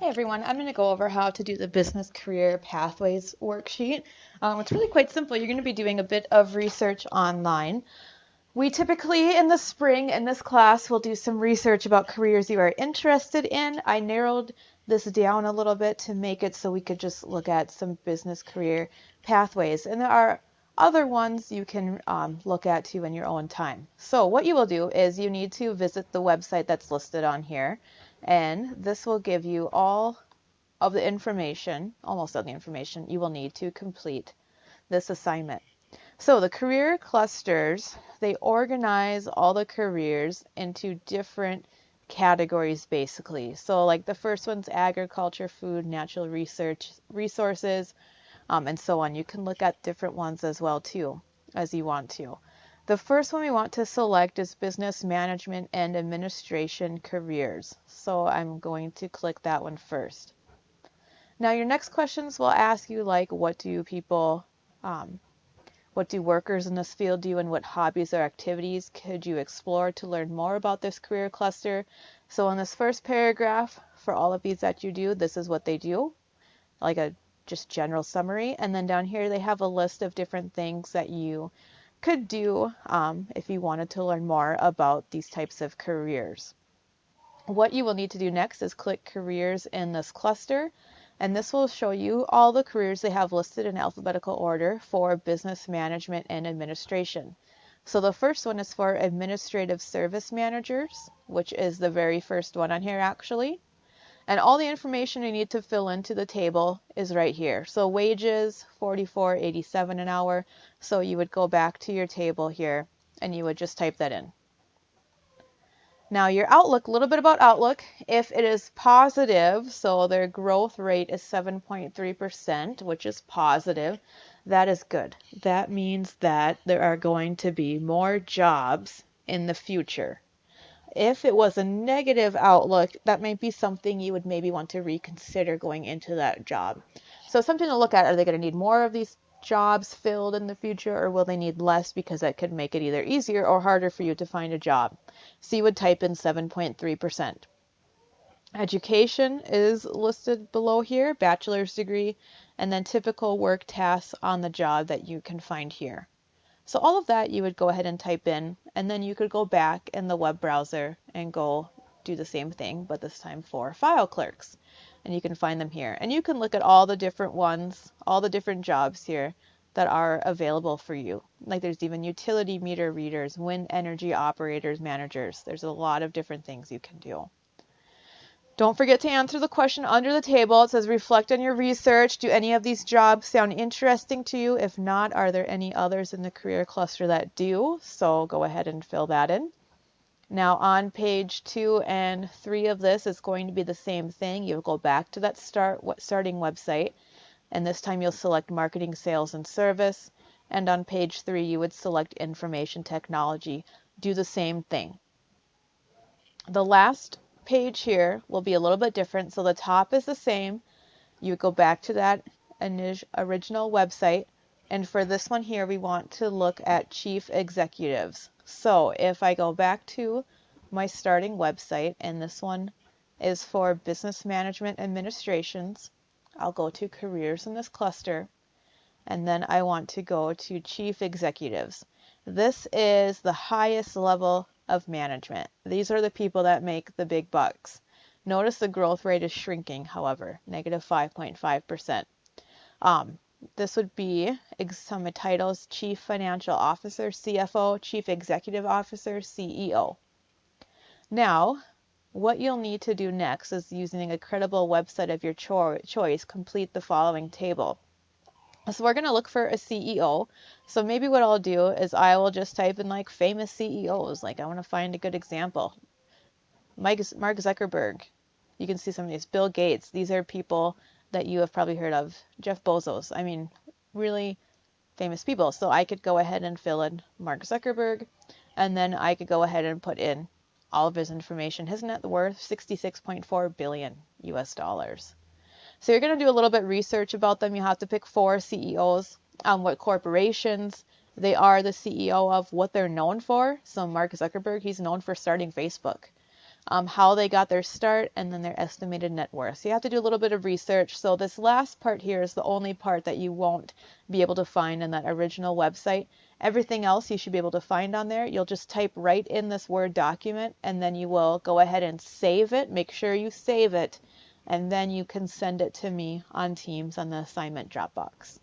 Hey everyone, I'm going to go over how to do the Business Career Pathways worksheet. It's really quite simple. You're going to be doing a bit of research online. We typically, in the spring, in this class, will do some research about careers you are interested in. I narrowed this down a little bit to make it so we could just look at some business career pathways. And there are other ones you can look at too in your own time. So what you will do is you need to visit the website that's listed on here. And this will give you all of the information, almost all the information you will need to complete this assignment. So the career clusters, they organize all the careers into different categories basically. So like the first one's agriculture, food, natural resources, and so on. You can look at different ones as well too, as you want to. The first one we want to select is business management and administration careers. So I'm going to click that one first. Now your next questions will ask you like, what do workers in this field do, and what hobbies or activities could you explore to learn more about this career cluster? So in this first paragraph, for all of these that you do, this is what they do, like a just general summary. And then down here they have a list of different things that you could do if you wanted to learn more about these types of careers. What you will need to do next is click careers in this cluster, and this will show you all the careers they have listed in alphabetical order for business management and administration. So the first one is for administrative service managers, which is the very first one on here actually. And all the information you need to fill into the table is right here. So wages, 44.87 an hour. So you would go back to your table here and you would just type that in. Now your outlook, a little bit about outlook. If it is positive, so their growth rate is 7.3%, which is positive, that is good. That means that there are going to be more jobs in the future. If it was a negative outlook, that might be something you would maybe want to reconsider going into that job. So something to look at, are they going to need more of these jobs filled in the future, or will they need less because that could make it either easier or harder for you to find a job? So you would type in 7.3%. Education is listed below here, bachelor's degree, and then typical work tasks on the job that you can find here. So all of that you would go ahead and type in, and then you could go back in the web browser and go do the same thing, but this time for file clerks. And you can find them here. And you can look at all the different ones, all the different jobs here that are available for you. Like there's even utility meter readers, wind energy operators, managers. There's a lot of different things you can do. Don't forget to answer the question under the table. It says reflect on your research. Do any of these jobs sound interesting to you? If not, are there any others in the career cluster that do? So go ahead and fill that in. Now on page 2 and 3 of this is going to be the same thing. You'll go back to that starting website, and this time you'll select marketing, sales, and service. And on page 3 you would select information technology. Do the same thing. The last page here will be a little bit different. So the top is the same. You go back to that original website. And for this one here, we want to look at chief executives. So if I go back to my starting website, and this one is for business management administrations, I'll go to careers in this cluster, and then I want to go to chief executives. This is the highest level of management. These are the people that make the big bucks. Notice the growth rate is shrinking, however, negative 5.5%. This would be some titles: Chief Financial Officer, CFO, Chief Executive Officer, CEO. Now, what you'll need to do next is, using a credible website of your choice, complete the following table. So we're going to look for a CEO. So maybe what I'll do is I will just type in like famous CEOs. Like I want to find a good example. Mark Zuckerberg. You can see some of these. Bill Gates. These are people that you have probably heard of. Jeff Bezos. I mean, really famous people. So I could go ahead and fill in Mark Zuckerberg, and then I could go ahead and put in all of his information. His net worth, 66.4 billion US dollars. So you're going to do a little bit research about them. You have to pick 4 CEOs, what corporations they are the CEO of, what they're known for. So Mark Zuckerberg, he's known for starting Facebook. how they got their start, and then their estimated net worth. So you have to do a little bit of research. So this last part here is the only part that you won't be able to find in that original website. Everything else you should be able to find on there. You'll just type right in this Word document, and then you will go ahead and save it. Make sure you save it, and then you can send it to me on Teams on the assignment Dropbox.